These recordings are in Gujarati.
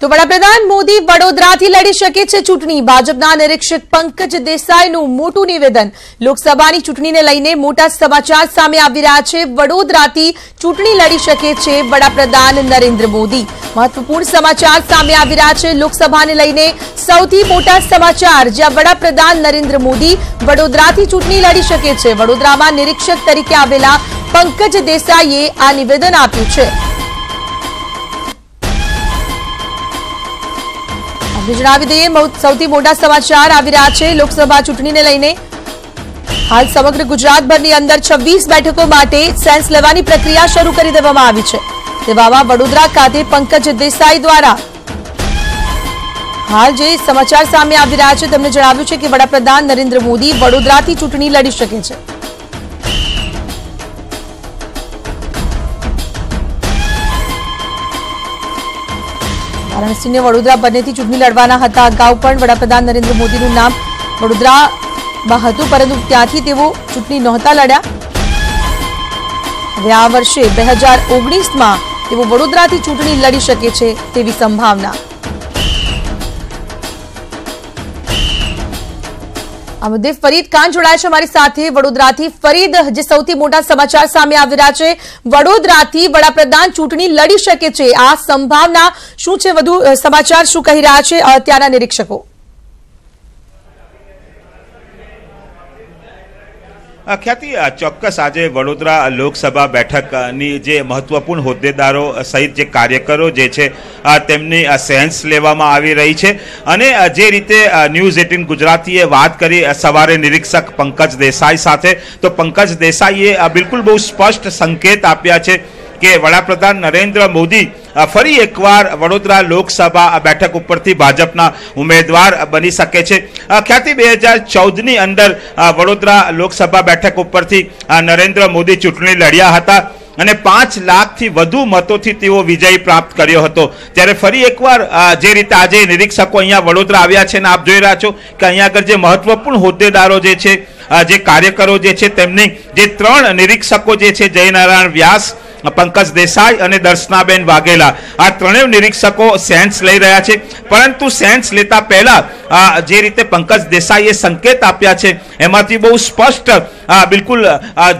તો વડાપ્રધાન મોદી વડોદરાથી લડી શકે છે ચૂંટણી। ભાજપના નિરીક્ષક પંકજ દેસાઈનું મોટું નિવેદન। લોકસભાની ચૂંટણીને લઈને મોટા સમાચાર સામે આવી રહ્યા છે। વડોદરાથી ચૂંટણી લડી શકે છે વડાપ્રધાન નરેન્દ્ર મોદી। મહત્વપૂર્ણ સમાચાર સામે આવી રહ્યા છે લોકસભાને લઈને સૌથી મોટા સમાચાર, જ્યાં વડાપ્રધાન નરેન્દ્ર મોદી વડોદરાથી ચૂંટણી લડી શકે છે। વડોદરામાં નિરીક્ષક તરીકે આવેલા પંકજ દેસાઈએ આ નિવેદન આપ્યું છે। જણાવી દઈએ સૌથી મોટા સમાચાર આવી રહ્યા છે લોકસભા ચૂંટણીને લઈને। હાલ સમગ્ર ગુજરાતભરની અંદર 26 બેઠકો માટે સેન્સ લેવાની પ્રક્રિયા શરૂ કરી દેવામાં આવી છે। તેવામાં વડોદરા ખાતે પંકજ દેસાઈ દ્વારા હાલ જે સમાચાર સામે આવી રહ્યા છે તેમણે જણાવ્યું છે કે વડાપ્રધાન નરેન્દ્ર મોદી વડોદરાથી ચૂંટણી લડી શકે છે। વારાણસીને વડોદરા બંનેથી ચૂંટણી લડવાના હતા। અગાઉ પણ વડાપ્રધાન નરેન્દ્ર મોદીનું નામ વડોદરામાં હતું, પરંતુ ત્યાંથી તેઓ ચૂંટણી નહોતા લડ્યા। હવે આ વર્ષે 2019માં તેઓ વડોદરાથી ચૂંટણી લડી શકે છે તેવી સંભાવના। આ મુદ્દે ફરીદ ખાન જોડાયા છે અમારી સાથે વડોદરાથી। ફરીદ, જે સૌથી મોટા સમાચાર સામે આવી રહ્યા છે, વડોદરાથી વડાપ્રધાન ચૂંટણી લડી શકે છે, આ સંભાવના શું છે? વધુ સમાચાર શું કહી રહ્યા છે ત્યાંના નિરીક્ષકો? ખ્યાતિ, ચોક્કસ આજે વડોદરા લોકસભા બેઠકની જે મહત્વપૂર્ણ હોદ્દેદારો સહિત જે કાર્યકરો જે છે તેમની સેન્સ લેવામાં આવી રહી છે। અને જે રીતે ન્યૂઝ 18 ગુજરાતીએ વાત કરી સવારે નિરીક્ષક પંકજ દેસાઈ સાથે, તો પંકજ દેસાઈએ બિલકુલ બહુ સ્પષ્ટ સંકેત આપ્યા છે કે વડાપ્રધાન નરેન્દ્ર મોદી ફરી એકવાર વડોદરા લોકસભા બેઠક ઉપરથી ભાજપના ઉમેદવાર બની શકે છે। ખ્યાતિ, 2014ની અંદર વડોદરા લોકસભા બેઠક ઉપરથી નરેન્દ્ર મોદી ચૂંટણી લડ્યા હતા અને 5 લાખથી વધુ મતોથી તેઓ વિજય પ્રાપ્ત કર્યો હતો। ત્યારે ફરી એકવાર જે રીતે આજે નિરીક્ષકો અહીંયા વડોદરા આવ્યા છે અને આપ જોઈ રહ્યા છો કે અહીંયા આગળ જે મહત્વપૂર્ણ હોદ્દેદારો જે છે, જે કાર્યકરો જે છે, તેમની જે 3 નિરીક્ષકો જે છે, જયનારાયણ વ્યાસ, પંકજ દેસાઈ અને દર્શનાબેન વાઘેલા, આ ત્રણેય નિરીક્ષકો સેન્સ લઈ રહ્યા છે। પરંતુ સેન્સ લેતા પહેલા જે રીતે પંકજ દેસાઈએ સંકેત આપ્યા છે એમાંથી બહુ સ્પષ્ટ બિલકુલ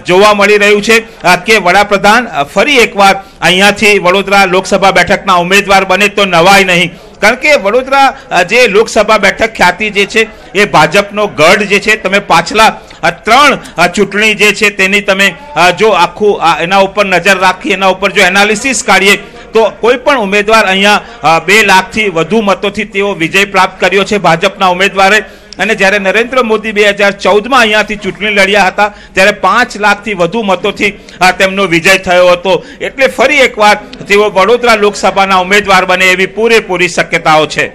જોવા મળી રહ્યું છે કે વડાપ્રધાન ફરી એકવાર અહીંયાથી વડોદરા લોકસભા બેઠકના ઉમેદવાર બને તો નવાય નહીં। કારણ કે વડોદરા જે લોકસભા બેઠક ખ્યાતિ જે છે એ ભાજપનો ગઢ જે છે, તમે પાછલા 3 ચૂંટણી જે છે તેની તમે જો આખું એના ઉપર નજર રાખી, એના ઉપર જો એનાલિસિસ કાઢીએ તો કોઈ પણ ઉમેદવાર અહીંયા 2 લાખથી વધુ મતોથી તેઓ વિજય પ્રાપ્ત કર્યો છે ભાજપના ઉમેદવારે। અને જ્યારે નરેન્દ્ર મોદી 2014માં અહીંયાથી ચૂંટણી લડ્યા હતા ત્યારે 5 લાખથી વધુ મતોથી તેમનો વિજય થયો હતો। એટલે ફરી એકવાર તેઓ વડોદરા લોકસભાના ઉમેદવાર બને એવી પૂરેપૂરી શક્યતાઓ છે।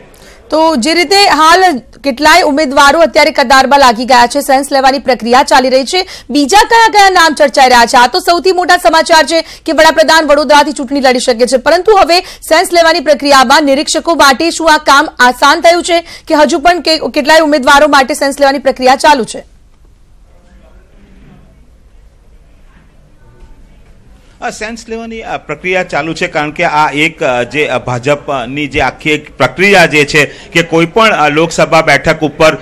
તો જે રીતે હાલ કેટલાય ઉમેદવારો અત્યારે કતારમાં લાગી ગયા છે, સેન્સ લેવાની પ્રક્રિયા ચાલી રહી છે, બીજા કયા કયા નામ ચર્ચાઈ રહ્યા છે? આ તો સૌથી મોટા સમાચાર છે કે વડાપ્રધાન વડોદરાથી ચૂંટણી લડી શકે છે, પરંતુ હવે સેન્સ લેવાની પ્રક્રિયામાં નિરીક્ષકો માટે શું આ કામ આસાન થયું છે કે હજુ પણ કેટલાય ઉમેદવારો માટે સેન્સ લેવાની પ્રક્રિયા ચાલુ છે? સેન્સ લેવાની પ્રક્રિયા ચાલુ છે, કારણ કે આ એક જે ભાજપની જે આખી એક પ્રક્રિયા જે છે કે કોઈ પણ લોકસભા બેઠક ઉપર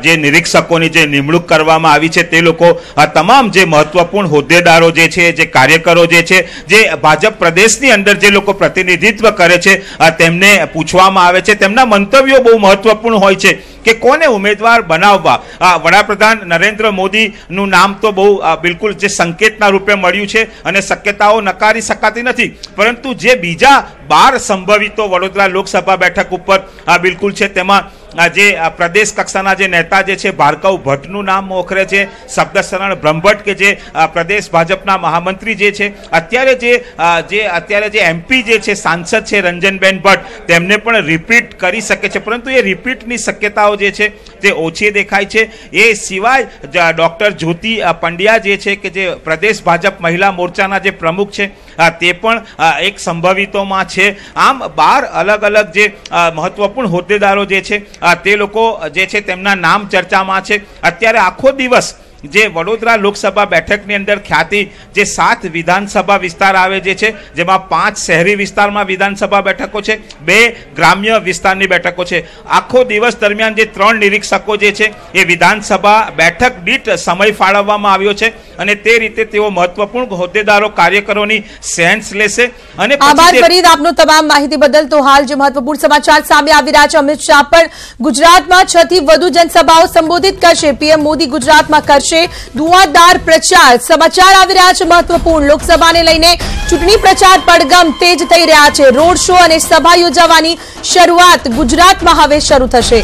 જે નિરીક્ષકોની જે નિમણૂક કરવામાં આવી છે તે લોકો તમામ જે મહત્વપૂર્ણ હોદ્દેદારો જે છે, જે કાર્યકરો જે છે, જે ભાજપ પ્રદેશની અંદર જે લોકો પ્રતિનિધિત્વ કરે છે તેમને પૂછવામાં આવે છે। તેમના મંતવ્યો બહુ મહત્વપૂર્ણ હોય છે કે કોને ઉમેદવાર બનાવવા। વડાપ્રધાન નરેન્દ્ર મોદીનું નામ તો બહુ બિલકુલ જે સંકેતના રૂપે મળ્યું છે અને શક્યતાઓ નકારી શકાતી નથી, પરંતુ જે બીજા 12 સંભવિતો વડોદરા લોકસભા બેઠક ઉપર બિલકુલ છે, તેમાં જે પ્રદેશ કક્ષાના જે નેતા જે છે ભાર્ગવ ભટ્ટનું નામ મોખરે છે, શબ્દશરણ બ્રહ્મભટ્ટ કે જે પ્રદેશ ભાજપના મહામંત્રી જે છે, અત્યારે જે MP જે છે, સાંસદ છે રંજનબેન ભટ્ટ, તેમને પણ રિપીટ કરી શકે છે, પરંતુ એ રિપીટની શક્યતાઓ જે છે તે ઓછી દેખાય છે। એ સિવાય ડોક્ટર જ્યોતિ પંડ્યા જે છે કે જે પ્રદેશ ભાજપ મહિલા મોરચાના જે પ્રમુખ છે તે પણ એક સંભવિતોમાં છે। આમ 12 અલગ અલગ જે મહત્વપૂર્ણ હોદ્દેદારો જે છે તે લોકો જે છે તેમના નામ ચર્ચામાં છે। અત્યારે આખો દિવસ જે વડોદરા લોકસભા બેઠકની અંદર ખ્યાતિ જે 7 વિધાનસભા વિસ્તાર આવે છે, જેમાં 5 શહેરી વિસ્તારમાં વિધાનસભા બેઠકો છે, 2 ગ્રામ્ય વિસ્તારની બેઠકો છે. આખો દિવસ દરમિયાન જે 3 નિરીક્ષકો જે છે એ વિધાનસભા બેઠક દીઠ સમય ફાળવવામાં આવ્યો છે અને તે રીતે તેઓ મહત્વપૂર્ણ હોદ્દેદારો કાર્યકરોની સેન્સ લેશે. અને આભાર ફરીદ આપનો તમામ માહિતી બદલ. તો હાલ જે મહત્વપૂર્ણ સમાચાર સામે આવી રહ્યા છે, અમિત શાહ પણ ગુજરાતમાં 6 થી વધુ જનસભાઓ સંબોધિત કરશે. પીએમ મોદી ગુજરાતમાં કરશે ધુઆંધાર પ્રચાર. સમાચાર આવી રહ્યા છે મહત્વપૂર્ણ. લોકસભાને લઈને ચૂંટણી પ્રચાર પડઘમ તેજ થઈ રહ્યા છે. રોડ શો અને સભા યોજવાની શરૂઆત ગુજરાતમાં હવે શરૂ થશે.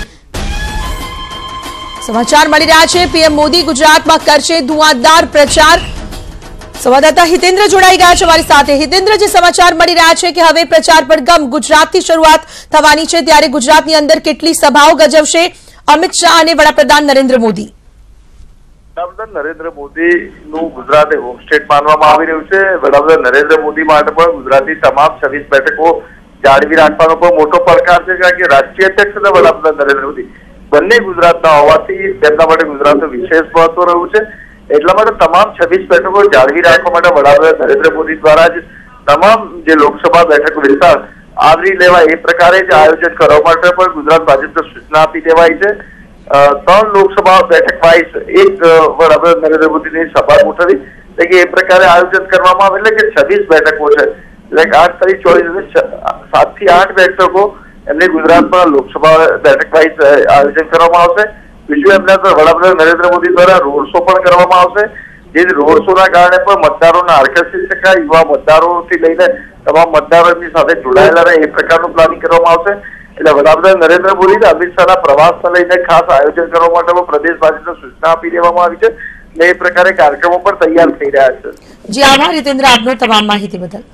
સમાચાર મળી રહ્યા છે પીએમ મોદી ગુજરાતમાં કરશે ધુઆંધાર પ્રચાર. સંવાદદાતા હિતેન્દ્ર જોડાઈ ગયા છે અમારી સાથે. હિતેન્દ્ર, જે સમાચાર મળી રહ્યા છે કે હવે પ્રચાર પડઘમ ગુજરાતથી શરૂઆત થવાની છે, ત્યારે ગુજરાતની અંદર કેટલી સભાઓ ગજવશે અમિત શાહ અને વડાપ્રધાન નરેન્દ્ર મોદી? વડાપ્રધાન નરેન્દ્ર મોદીનું ગુજરાત એ હોમ સ્ટેટ માનવામાં આવી રહ્યું છે. વડાપ્રધાન નરેન્દ્ર મોદી માટે પણ ગુજરાતની તમામ 26 બેઠકો જાળવી રાખવાનો પણ મોટો પડકાર છે, કારણ કે રાષ્ટ્રીય અધ્યક્ષ અને વડાપ્રધાન નરેન્દ્ર મોદી બંને ગુજરાતના હોવાથી તેમના માટે ગુજરાતનું વિશેષ મહત્વ રહ્યું છે. એટલા માટે તમામ 26 બેઠકો જાળવી રાખવા માટે વડાપ્રધાન નરેન્દ્ર મોદી દ્વારા જ તમામ જે લોકસભા બેઠક વિસ્તાર આવરી લેવા એ પ્રકારે જ આયોજન કરવા માટે પણ ગુજરાત ભાજપને સૂચના આપી દેવાઈ છે. 3 લોકસભા બેઠક વાઇઝ એક વડાપ્રધાન નરેન્દ્ર મોદીની સભા ગોઠવી એટલે એ પ્રકારે આયોજન કરવામાં આવે, એટલે કે 26 બેઠકો છે, એટલે 8 તારીખ 24 7 થી 8 બેઠકો એમની ગુજરાતમાં લોકસભા બેઠક વાઇઝ આયોજન કરવામાં આવશે. બીજું એમના વડાપ્રધાન નરેન્દ્ર મોદી દ્વારા રોડ શો પણ કરવામાં આવશે, જે રોડ શોના કારણે પણ મતદારોને આકર્ષી શકાય, યુવા મતદારોથી લઈને તમામ મતદારોની સાથે જોડાયેલા રહે એ પ્રકારનું પ્લાનિંગ કરવામાં આવશે. એટલે વડાપ્રધાન નરેન્દ્ર મોદી અમિત શાહના પ્રવાસને લઈને ખાસ આયોજન કરવા માટે પ્રદેશ ભાજપને સૂચના આપી દેવામાં આવી છે અને એ પ્રકારે કાર્યક્રમો પણ તૈયાર થઈ રહ્યા છે. જી આભાર હિતેન્દ્ર આપનો તમામ માહિતી બદલ.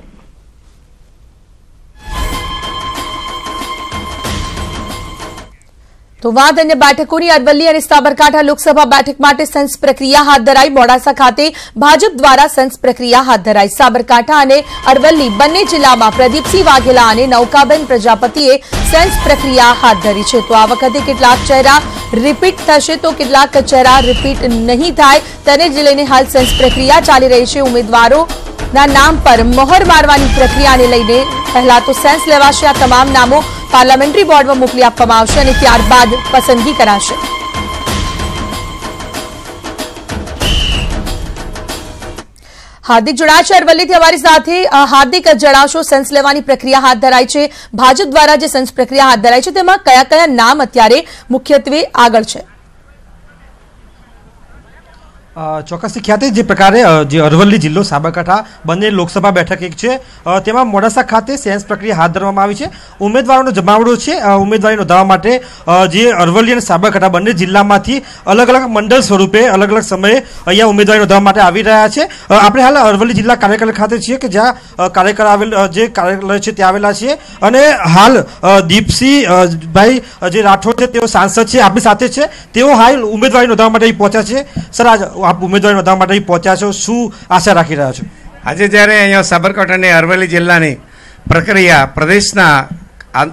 તો વાત અન્ય બેઠકોની. અરવલ્લી અને સાબરકાંઠા લોકસભા બેઠક માટે સેન્સ પ્રક્રિયા હાથ ધરાઈ. મોડાસા ખાતે ભાજપ દ્વારા સેન્સ પ્રક્રિયા હાથ ધરાઈ. સાબરકાંઠા અને અરવલ્લી બંને જિલ્લામાં પ્રદીપસિંહ વાઘેલા અને નૌકાબેન પ્રજાપતિએ સેન્સ પ્રક્રિયા હાથ ધરી છે. તો આ વખતે કેટલાક ચહેરા રિપીટ થશે તો કેટલાક ચહેરા રિપીટ નહીં થાય, તેને જ લઈને હાલ સેન્સ પ્રક્રિયા ચાલી રહી છે. ઉમેદવારોના નામ પર મહોર મારવાની પ્રક્રિયાને લઈને પહેલા તો સેન્સ લેવાશે. આ તમામ નામો પાર્લામેન્ટરી બોર્ડમાં મોકલી આપવામાં આવશે અને ત્યારબાદ પસંદગી કરાશે. હાર્દિક જોડાયા છે અરવલ્લીથી અમારી સાથે. હાર્દિક, જણાવશો સેન્સ લેવાની પ્રક્રિયા હાથ ધરાઈ છે, ભાજપ દ્વારા જે સેન્સ પ્રક્રિયા હાથ ધરાઈ છે તેમાં કયા કયા નામ અત્યારે મુખ્યત્વે આગળ છે? ચોક્કસથી ખ્યાતિ જે પ્રકારે જે અરવલ્લી જિલ્લો સાબરકાંઠા બંને લોકસભા બેઠક એક છે, તેમાં મોડાસા ખાતે સેન્સ પ્રક્રિયા હાથ ધરવામાં આવી છે. ઉમેદવારોનો જમાવડો છે. ઉમેદવારી નોંધાવવા માટે જે અરવલ્લી અને સાબરકાંઠા બંને જિલ્લામાંથી અલગ અલગ મંડળ સ્વરૂપે અલગ અલગ સમયે અહીંયા ઉમેદવારી નોંધાવવા માટે આવી રહ્યા છે. આપણે હાલ અરવલ્લી જિલ્લા કાર્યાલય ખાતે છીએ કે જ્યાં જે કાર્યાલય છે ત્યાં આવેલા છીએ અને હાલ દીપસિંહભાઈ જે રાઠોડ છે તેઓ સાંસદ છે, આપણી સાથે છે. તેઓ હાલ ઉમેદવારી નોંધાવવા માટે અહીં પહોંચ્યા છે. સર, આજ આપ ઉમેદવારી નોંધાવવા માટે અહીં પહોંચ્યા છો, શું આશા રાખી રહ્યા છો? આજે જ્યારે અહીંયા સાબરકાંઠા અને અરવલ્લી જિલ્લાની પ્રક્રિયા પ્રદેશના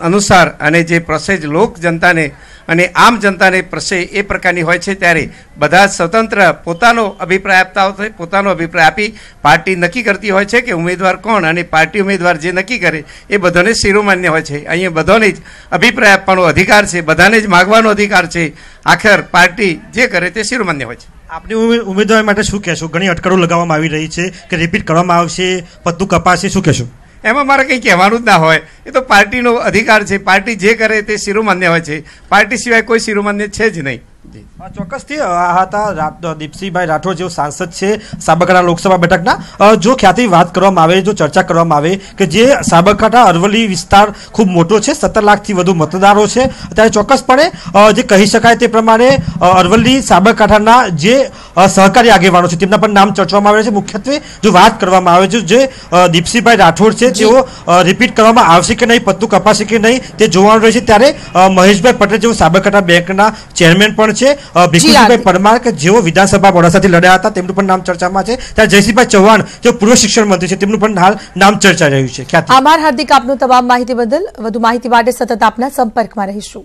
અનુસાર અને જે પ્રોસેસ લોક જનતાને અને આમ જનતાને પ્રસે એ પ્રકારની હોય છે, ત્યારે બધા સ્વતંત્ર પોતાનો અભિપ્રાય આપતા હોય છે. પોતાનો અભિપ્રાય આપી પાર્ટી નક્કી કરતી હોય છે કે ઉમેદવાર કોણ, અને પાર્ટી ઉમેદવાર જે નક્કી કરે એ બધાને શિરોમાન્ય હોય છે. અહીંયા બધાને જ અભિપ્રાય આપવાનો અધિકાર છે, બધાને જ માગવાનો અધિકાર છે. આખર પાર્ટી જે કરે તે શિરોમાન્ય હોય છે. આપની ઉમેદવારી માટે શું કહેશો? ઘણી અટકળો લગાવવામાં આવી રહી છે કે રિપીટ કરવામાં આવશે, પત્તું કપાશે, શું કહેશો? એમાં મારે કંઈ કહેવાનું જ ના હોય, એ તો પાર્ટીનો અધિકાર છે. પાર્ટી જે કરે તે શિરોમાન્ય હોય છે. પાર્ટી સિવાય કોઈ શિરોમાન્ય છે જ નહીં. ચોક્કસથી આ હતા દીપસિંહભાઈ રાઠોડ, જેઓ સાંસદ છે સાબરકાંઠા લોકસભા બેઠકના. જો ખ્યાતિ વાત કરવામાં આવે, જો ચર્ચા કરવામાં આવે કે જે સાબરકાંઠા અરવલ્લી વિસ્તાર ખૂબ મોટો છે, 17 લાખથી વધુ મતદારો છે, ત્યારે ચોક્કસપણે જે કહી શકાય તે પ્રમાણે અરવલ્લી સાબરકાંઠાના જે સહકારી આગેવાનો છે તેમના પર નામ ચર્ચવામાં આવે છે. મુખ્યત્વે જો વાત કરવામાં આવે છે, જે દીપસિંહભાઈ રાઠોડ છે તેઓ રિપીટ કરવામાં આવશે કે નહીં, પત્તું કપાશે કે નહીં તે જોવાનું રહેશે. ત્યારે મહેશભાઈ પટેલ જેઓ સાબરકાંઠા બેંકના ચેરમેન પણ છે, ભીખુજીભાઈ પરમાર કે જેઓ વિધાનસભા મોડાસાથી લડ્યા હતા તેમનું પણ નામ ચર્ચામાં છે, ત્યારે જયસિંહભાઈ ચૌહાણ જેઓ પૂર્વ શિક્ષણ મંત્રી છે તેમનું પણ હાલ નામ ચર્ચા રહ્યું છે. આભાર હાર્દિક આપનો તમામ માહિતી બદલ. વધુ માહિતી માટે સતત આપના સંપર્કમાં રહીશું.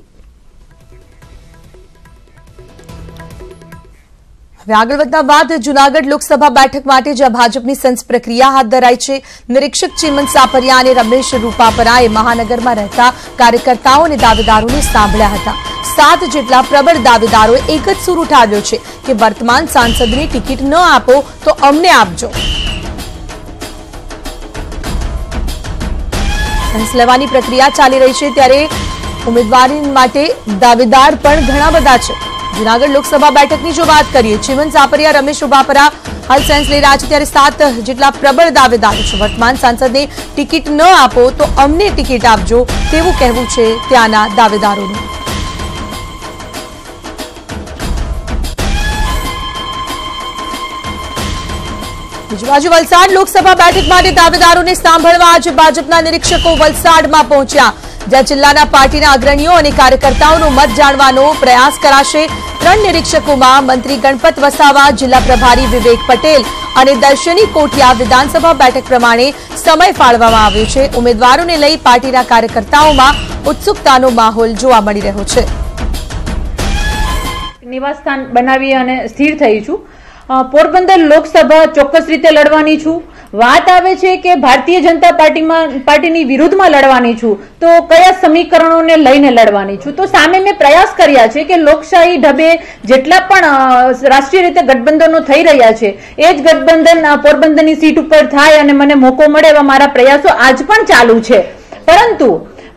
હવે આગળ વધતા બાદ જૂનાગઢ લોકસભા બેઠક માટે જ્યાં ભાજપની સેન્સ પ્રક્રિયા હાથ ધરાઈ છે, નિરીક્ષક ચીમન સાપરિયા અને રમેશ રૂપાપરાએ મહાનગરમાં રહેતા કાર્યકર્તાઓ અને દાવેદારોને સાંભળ્યા હતા. 7 જેટલા પ્રબળ દાવેદારોએ એક જ સૂર ઉઠાવ્યો છે કે વર્તમાન સાંસદની ટિકિટ ન આપો તો અમને આપજો. સેન્સ લેવાની પ્રક્રિયા ચાલી રહી છે ત્યારે ઉમેદવારી માટે દાવેદાર પણ ઘણા બધા છે. જૂનાગઢ લોકસભા બેઠકની જો વાત કરીએ, ચીમન સાપરિયા, રમેશ રૂપાપરા હાલ સેન્સ લઈ રહ્યા છે ત્યારે 7 જેટલા પ્રબળ દાવેદારો છે. વર્તમાન સાંસદને ટિકિટ ન આપો તો અમને ટિકિટ આપજો તેવું કહેવું છે ત્યાંના દાવેદારોનું. બીજી બાજુ વલસાડ લોકસભા બેઠક માટે દાવેદારોને સાંભળવા આજે ભાજપના નિરીક્ષકો વલસાડમાં પહોંચ્યા, જ્યાં જિલ્લાના પાર્ટીના અગ્રણીઓ અને કાર્યકર્તાઓનો મત જાણવાનો પ્રયાસ કરાશે. 3 નિરીક્ષકોમાં મંત્રી ગણપત વસાવા, જિલ્લા પ્રભારી વિવેક પટેલ અને દર્શની કોટિયા વિધાનસભા બેઠક પ્રમાણે સમય ફાળવવામાં આવ્યો છે. ઉમેદવારોને લઈ પાર્ટીના કાર્યકર્તાઓમાં ઉત્સુકતાનો માહોલ જોવા મળી રહ્યો છે. નિવાસસ્થાન બનાવી અને સ્થિર થઈ છું. પોરબંદર લોકસભા ચોક્કસ રીતે લડવાની છું. વાત આવે છે કે ભારતીય જનતા પાર્ટીની વિરુદ્ધમાં લડવાની છું, તો કયા સમીકરણોને લઈને લડવાની છું? તો સામે મેં પ્રયાસ કર્યા છે કે લોકશાહી ઢબે જેટલા પણ રાષ્ટ્રીય રીતે ગઠબંધનો થઈ રહ્યા છે એ જ ગઠબંધન પોરબંદરની સીટ ઉપર થાય અને મને મોકો મળે એવા મારા પ્રયાસો આજ પણ ચાલુ છે. પરંતુ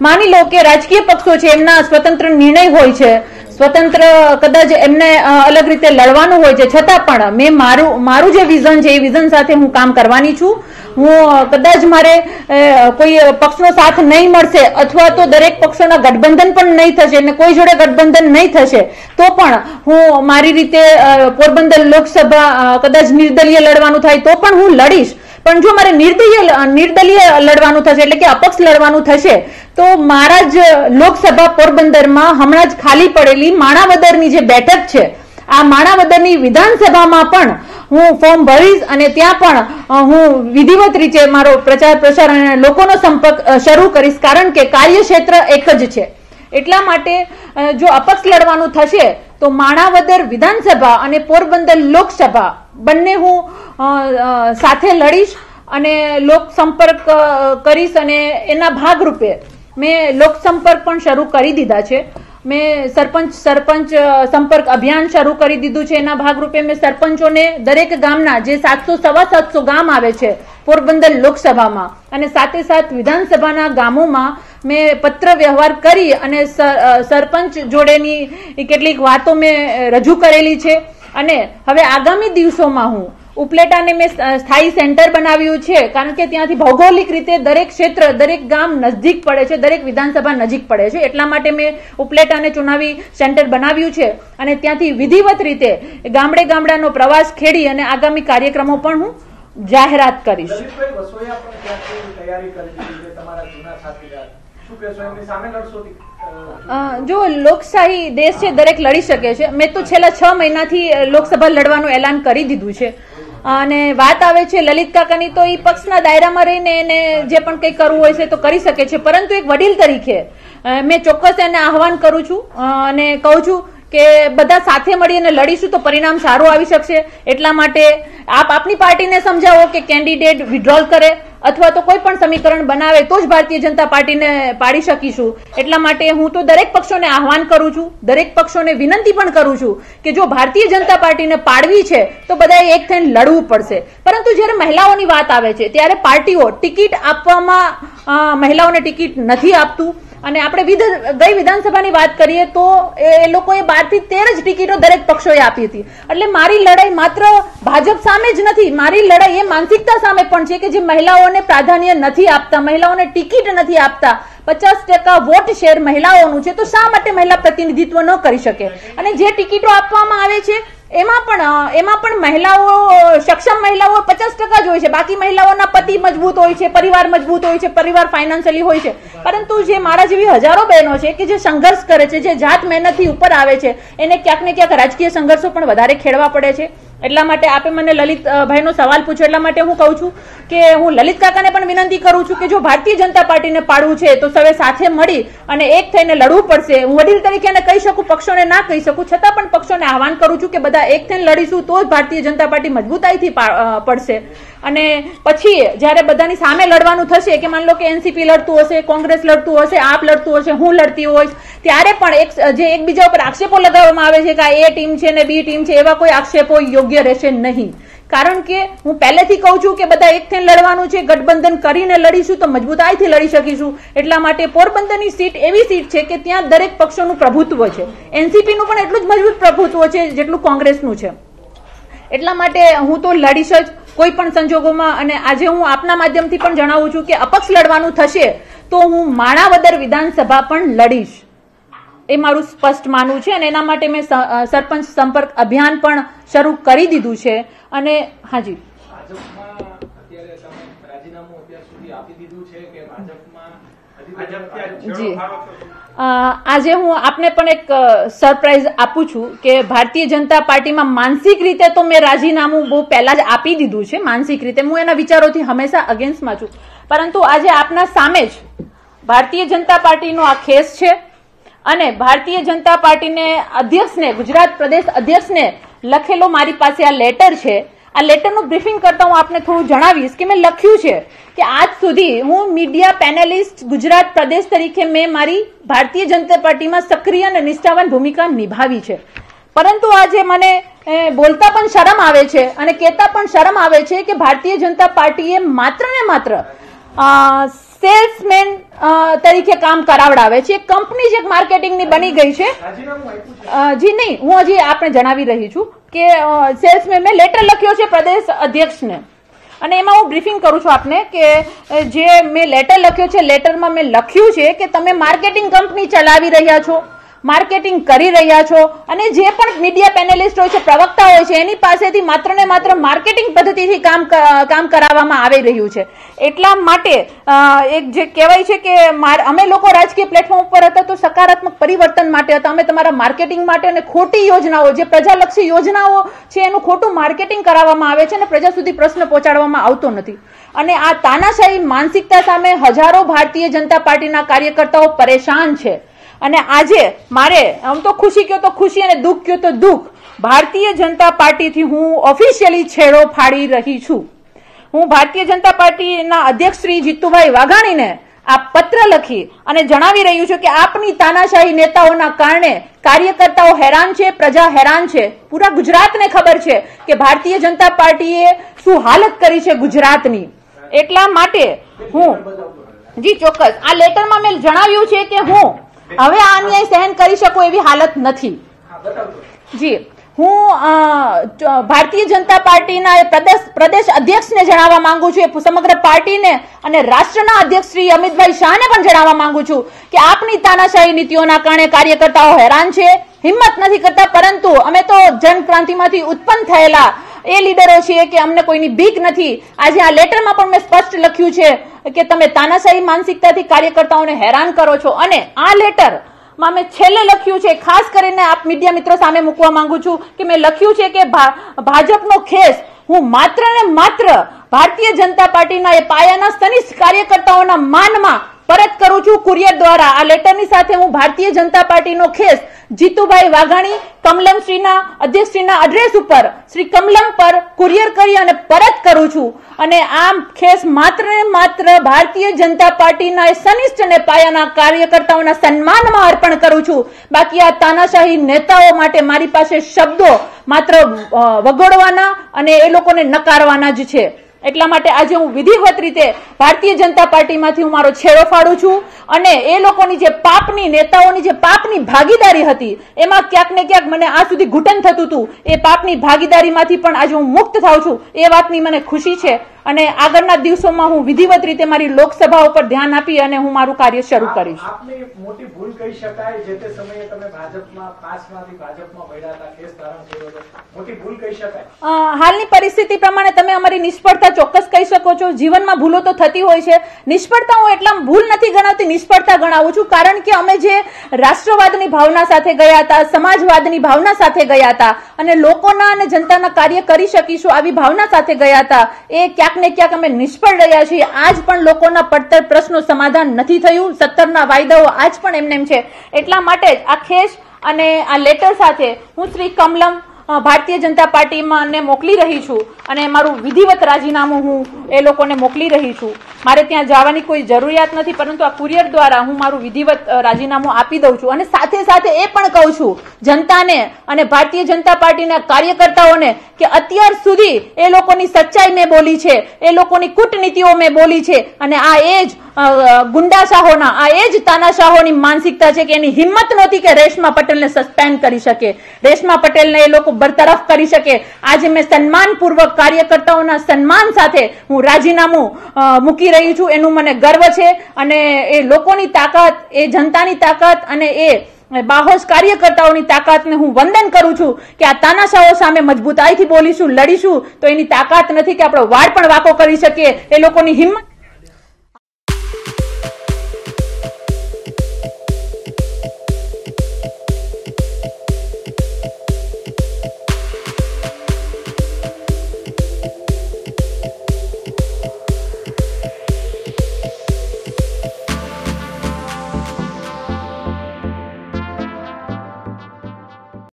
માની લો કે રાજકીય પક્ષો છે, એમના સ્વતંત્ર નિર્ણય હોય છે, સ્વતંત્ર કદાચ એમને અલગ રીતે લડવાનું હોય છે, છતાં પણ મેં મારું જે વિઝન છે એ વિઝન સાથે હું કામ કરવાની છું. હું કદાચ મારે કોઈ પક્ષનો સાથ નહીં મળશે અથવા તો દરેક પક્ષોના ગઠબંધન પણ નહીં થશે અને કોઈ જોડે ગઠબંધન નહીં થશે તો પણ હું મારી રીતે પોરબંદર લોકસભા કદાચ નિર્દલીય લડવાનું થાય તો પણ હું લડીશ. પણ જો મારે નિર્દલીય લડવાનું થશે એટલે કે અપક્ષ લડવાનું થશે તો મારા જ લોકસભા પોરબંદરમાં હમણાં જ ખાલી પડેલી માણાવદરની જે બેઠક છે, આ માણાવદરની વિધાનસભામાં પણ હું ફોર્મ ભરીશ અને ત્યાં પણ હું વિધિવત રીતે મારો પ્રચાર પ્રસાર અને લોકોનો સંપર્ક શરૂ કરીશ, કારણ કે કાર્યક્ષેત્ર એક જ છે. એટલા માટે જો અપક્ષ લડવાનું થશે તો માણાવદર વિધાનસભા અને પોરબંદર લોકસભા બંને હું સાથે લડીશ અને લોક સંપર્ક કરીશ અને એના ભાગરૂપે મેં લોક સંપર્ક પણ શરૂ કરી દીધા છે. મેં સરપંચ સંપર્ક અભિયાન શરૂ કરી દીધું છે. એના ભાગરૂપે મેં સરપંચોને દરેક ગામના જે 700-750 ગામ આવે છે પોરબંદર લોકસભામાં અને સાથે સાથ વિધાનસભાના ગામોમાં મેં પત્ર વ્યવહાર કરી અને સરપંચ જોડેની કેટલીક વાતો મેં રજૂ કરેલી છે. અને હવે આગામી દિવસોમાં હું ઉપલેટાને મેં સ્થાયી સેન્ટર બનાવ્યું છે, કારણ કે ત્યાંથી ભૌગોલિક રીતે દરેક ક્ષેત્ર, દરેક ગામ નજીક પડે છે, દરેક વિધાનસભા નજીક પડે છે. એટલા માટે મેં ઉપલેટાને ચુનાવી સેન્ટર બનાવ્યું છે અને ત્યાંથી વિધિવત રીતે ગામડાનો પ્રવાસ ખેડી અને આગામી કાર્યક્રમો પણ હું જાહેરાત કરીશ. જો લોકશાહી દેશ છે, દરેક લડી શકે છે. મેં તો છેલ્લા 6 મહિનાથી લોકસભા લડવાનું એલાન કરી દીધું છે. અને વાત આવે છે લલિત કાકાની, તો એ પક્ષના દાયરામાં રહીને એને જે પણ કંઈ કરવું હોય છે તો કરી શકે છે. પરંતુ એક વડીલ તરીકે મેં ચોક્કસ એને આહવાન કરું છું અને કહું છું કે બધા સાથે મળીને લડીશું તો પરિણામ સારું આવી શકશે. એટલા માટે આપની પાર્ટીને સમજાવો કે કેન્ડિડેટ વિડ્રોલ કરે અથવા તો કોઈ પણ સમીકરણ બનાવે તો જ ભારતીય જનતા પાર્ટીને પાડી શકીશું. એટલા માટે હું તો દરેક પક્ષોને આહવાન કરું છું, દરેક પક્ષોને વિનંતી પણ કરું છું કે જો ભારતીય જનતા પાર્ટીને પાડવી છે તો બધાએ એક થઈને લડવું પડશે. પરંતુ જ્યારે મહિલાઓની વાત આવે છે ત્યારે પાર્ટીઓ ટિકિટ આપવામાં મહિલાઓને ટિકિટ નથી આપતું. અને આપણે ગઈ વિધાનસભાની વાત કરીએ તો એ લોકોએ 12 થી 13 જ ટિકિટો દરેક પક્ષોએ આપી હતી. એટલે મારી લડાઈ માત્ર ભાજપ સામે જ નથી, મારી લડાઈ એ માનસિકતા સામે પણ છે કે જે મહિલાઓને પ્રાધાન્ય નથી આપતા, મહિલાઓને ટિકિટ નથી આપતા. 50% વોટ શેર મહિલાઓનું છે, તો શા માટે મહિલા પ્રતિનિધિત્વ ન કરી શકે? અને જે ટિકિટો આપવામાં આવે છે એમાં પણ મહિલાઓ, સક્ષમ મહિલાઓ 50% જ હોય છે. બાકી મહિલાઓના પતિ મજબૂત હોય છે, પરિવાર મજબૂત હોય છે, પરિવાર ફાઇનાન્શિયલી હોય છે. પરંતુ જે મારા જેવી હજારો બહેનો છે કે જે સંઘર્ષ કરે છે, જે જાત મહેનતથી ઉપર આવે છે, એને ક્યાંક ને ક્યાંક રાજકીય સંઘર્ષો પણ વધારે ખેડવા પડે છે. એટલા માટે આપે મને લલિતભાઈનો સવાલ પૂછ્યો, એટલા માટે હું કહું છું કે હું લલિત કાકાને પણ વિનંતી કરું છું કે જો ભારતીય જનતા પાર્ટીને પાડવું છે તો સૌએ સાથે મળી અને એક થઈને લડવું પડશે. હું વડીલ તરીકે એને કહી શકું, પક્ષોને ના કહી શકું, છતાં પણ પક્ષોને આહવાન કરું છું કે બધા એક થઈને લડીશું તો જ ભારતીય જનતા પાર્ટી મજબૂતાઈથી પડશે. અને પછી જયારે બધાની સામે લડવાનું થશે કે માન લો કે એનસીપી લડતું હશે, કોંગ્રેસ લડતું હશે, આપ લડતું હશે, હું લડતી હોઈશ, ત્યારે પણ જે એકબીજા ઉપર આક્ષેપો લગાવવામાં આવે છે કે આ એ ટીમ છે ને બી ટીમ છે, એવા કોઈ આક્ષેપો યોગ્ય રહેશે નહીં. કારણ કે હું પહેલેથી કહું છું કે બધા એક થઈને લડવાનું છે, ગઠબંધન કરીને લડીશું તો મજબૂતાઈથી લડી શકીશું. એટલા માટે પોરબંદરની સીટ એવી સીટ છે કે ત્યાં દરેક પક્ષોનું પ્રભુત્વ છે. એનસીપીનું પણ એટલું જ મજબૂત પ્રભુત્વ છે જેટલું કોંગ્રેસનું છે. એટલા માટે હું તો લડીશ જ કોઈ પણ સંજોગોમાં. અને આજે હું આપના માધ્યમથી પણ જણાવું છું કે અપક્ષ લડવાનું થશે તો હું માણાવદર વિધાનસભા પણ લડીશ, એ મારું સ્પષ્ટ માનવું છે. અને એના માટે મેં સરપંચ સંપર્ક અભિયાન પણ શરૂ કરી દીધું છે. અને હાજી જી આજે હું આપને પણ એક સરપ્રાઈઝ આપું છું કે ભારતીય જનતા પાર્ટીમાં માનસિક રીતે તો મેં રાજીનામું બહુ પહેલા જ આપી દીધું છે. માનસિક રીતે હું એના વિચારોથી હંમેશા અગેન્સ્ટમાં છું, પરંતુ આજે આપના સામે જ ભારતીય જનતા પાર્ટીનો આ ખેસ છે. અને ભારતીય જનતા પાર્ટીને અધ્યક્ષને, ગુજરાત પ્રદેશ અધ્યક્ષને લખેલો મારી પાસે આ લેટર છે. આ લેટરનું બ્રીફિંગ કરતા હું આપને થોડું જણાવીશ કે મેં લખ્યું છે કે આજ સુધી હું મીડિયા પેનલિસ્ટ ગુજરાત પ્રદેશ તરીકે મેં મારી ભારતીય જનતા પાર્ટીમાં સક્રિય અને નિષ્ઠાવાન ભૂમિકા નિભાવી છે. પરંતુ આજે મને બોલતા પણ શરમ આવે છે અને કહેતા પણ શરમ આવે છે કે ભારતીય જનતા પાર્ટીએ માત્ર ને માત્ર સેલ્સમેન તરીકે કામ કરાવડાવે છે. કંપની જે માર્કેટિંગની બની ગઈ છે. જી નહીં, હું હજી આપણે જણાવી રહી છું કે સેલ્સમેન મેં લેટર લખ્યો છે પ્રદેશ અધ્યક્ષને, અને એમાં હું બ્રીફિંગ કરું છું આપને કે જે મેં લેટર લખ્યો છે, લેટરમાં મેં લખ્યું છે કે તમે માર્કેટિંગ કંપની ચલાવી રહ્યા છો, માર્કેટિંગ કરી રહ્યા છો, અને જે પણ મીડિયા પેનલિસ્ટ હોય છે, પ્રવક્તા હોય છે, એની પાસેથી માત્ર ને માત્ર માર્કેટિંગ પદ્ધતિથી કામ કરાવવામાં આવી રહ્યું છે. એટલા માટે એક જે કહેવાય છે કે અમે લોકો રાજકીય પ્લેટફોર્મ ઉપર હતા તો સકારાત્મક પરિવર્તન માટે હતા. અમે તમારા માર્કેટિંગ માટે અને ખોટી યોજનાઓ, જે પ્રજાલક્ષી યોજનાઓ છે, એનું ખોટું માર્કેટિંગ કરાવવામાં આવે છે અને પ્રજા સુધી પ્રશ્ન પહોંચાડવામાં આવતો નથી. અને આ તાનાશાહી માનસિકતા સામે હજારો ભારતીય જનતા પાર્ટીના કાર્યકર્તાઓ પરેશાન છે. અને આજે મારે આમ તો ખુશી કયો તો ખુશી અને દુઃખ કયો તો દુઃખ, ભારતીય જનતા પાર્ટીથી હું ઓફિશિયલી છેડો ફાડી રહી છું. હું ભારતીય જનતા પાર્ટીના અધ્યક્ષ શ્રી જીતુભાઈ વાઘાણીને આ પત્ર લખી અને જણાવી રહ્યું છું કે આપની તાનાશાહી નેતાઓના કારણે કાર્યકર્તાઓ હેરાન છે, પ્રજા હેરાન છે. પૂરા ગુજરાતને ખબર છે કે ભારતીય જનતા પાર્ટીએ શું હાલત કરી છે ગુજરાતની. એટલા માટે હું જી ચોક્કસ આ લેટરમાં મેં જણાવ્યું છે કે હું હવે આ અન્યાય સહન કરી શકું એવી હાલત નથી. જી હું ભારતીય જનતા પાર્ટીના પ્રદેશ અધ્યક્ષને જણાવવા માંગુ છું, સમગ્ર પાર્ટીને અને રાષ્ટ્રના અધ્યક્ષ શ્રી અમિતભાઈ શાહને પણ જણાવવા માંગુ છું કે આપની તાનાશાહી નીતિઓના કારણે કાર્યકર્તાઓ હેરાન છે, હિંમત નથી કરતા. પરંતુ અમે તો જનક્રાંતિમાંથી ઉત્પન્ન થયેલા એ લીડરો છીએ કે અમને કોઈની બીક નથી. આજે આ લેટરમાં પણ મેં સ્પષ્ટ લખ્યું છે કે તમે તાનાશાહી માનસિકતાથી કાર્યકર્તાઓને હેરાન કરો છો. અને આ લેટર માં મેં છેલ્લે લખ્યું છે, ખાસ કરીને આપ મીડિયા મિત્રો સામે મૂકવા માંગુ છું કે મેં લખ્યું છે કે ભાજપનો ખેસ હું માત્ર ને માત્ર ભારતીય જનતા પાર્ટીના એ પાયાના સનિષ્ઠ કાર્યકર્તાઓના માનમાં પરત કરું છું કુરિયર દ્વારા. આ લેટરની સાથે હું ભારતીય જનતા પાર્ટીનો ખેસ જીતુભાઈ વાઘાણી કમલમશ્રીના અધ્યક્ષશ્રીના એડ્રેસ ઉપર શ્રી કમલમ પર કુરિયર કરી અને પરત કરું છું. અને આ ખેસ માત્ર ને માત્ર ભારતીય જનતા પાર્ટીના સનિષ્ઠ અને પાયાના કાર્યકર્તાઓના સન્માનમાં અર્પણ કરું છું. બાકી આ તાનાશાહી નેતાઓ માટે મારી પાસે શબ્દો માત્ર વગોડવાના અને એ લોકોને નકારવાના જ છે. એટલા માટે આજે હું વિધિવત રીતે ભારતીય જનતા પાર્ટીમાંથી હું મારો છેડો ફાડું છું. અને એ લોકોની જે પાપની નેતાઓની જે પાપની ભાગીદારી હતી એમાં ક્યાંક ને ક્યાંક મને આ સુધી ઘૂંટણ થતું હતું, એ પાપની ભાગીદારીમાંથી પણ આજે હું મુક્ત થાઉં છું. એ વાતની મને ખુશી છે. અને આગળના દિવસોમાં હું વિધિવત રીતે મારી લોકસભા ઉપર ધ્યાન આપી અને હું મારું કાર્ય શરૂ કરીશ. આપની મોટી ભૂલ કહી શકાય જે તે સમયે તમે ભાજપમાં પાસમાંથી ભાજપમાં વળ્યા હતા, કેસ ધારણ કર્યો હતો, મોટી ભૂલ કહી શકાય. હાલની પરિસ્થિતિ પ્રમાણે તમે અમારી નિષ્ફળતા ચોક્કસ કહી શકો છો. જીવનમાં ભૂલો તો થતી હોય છે. નિષ્ફળતા હું એટલા ભૂલ નથી ગણાવતી, મોટી નિષ્ફળતા ગણાવું છું, કારણ કે અમે જે રાષ્ટ્રવાદની ભાવના સાથે ગયા હતા, સમાજવાદની ભાવના સાથે ગયા હતા અને લોકોના અને જનતાના કાર્ય કરી શકીશું આવી ભાવના સાથે ગયા હતા, એ ક્યાંક ને ક્યાંક અમે નિષ્ફળ રહ્યા છીએ. આજ પણ લોકોના પડતર પ્રશ્નો સમાધાન નથી થયું. 17ના વાયદાઓ આજ પણ એમને છે. એટલા માટે જ આ ખેસ અને આ લેટર સાથે હું શ્રી કમલમ ભારતીય જનતા પાર્ટીમાં મોકલી રહી છું અને મારું વિધિવત રાજીનામું હું એ લોકોને મોકલી રહી છું. મારે ત્યાં જવાની કોઈ જરૂરિયાત નથી, પરંતુ આ કુરિયર દ્વારા હું મારું વિધિવત રાજીનામું આપી દઉં છું. અને સાથે સાથે એ પણ કહું છું જનતાને અને ભારતીય જનતા પાર્ટીના કાર્યકર્તાઓને કે અત્યાર સુધી એ લોકોની સચ્ચાઈ મેં બોલી છે, એ લોકોની કૂટનીતિઓ મેં બોલી છે અને આ એ જ ગુંડાશાહોના, આ એ જ તાનાશાહોની માનસિકતા છે કે એની હિંમત નહોતી કે રેશમા પટેલને સસ્પેન્ડ કરી શકે, રેશમા પટેલને એ લોકો બરતરફ કરી શકે. આજે મેં સન્માનપૂર્વક કાર્યકર્તાઓના સન્માન સાથે હું રાજીનામું મૂકી રહી છું. એનું મને ગર્વ છે અને એ લોકોની તાકાત, એ જનતાની તાકાત અને એ બાહોશ કાર્યકર્તાઓની તાકાતને હું વંદન કરું છું કે આ તાનાશાહો સામે મજબૂતાઈથી બોલીશું, લડીશું તો એની તાકાત નથી કે આપણો વાળ પણ વાકો કરી શકીએ. એ લોકોની હિંમત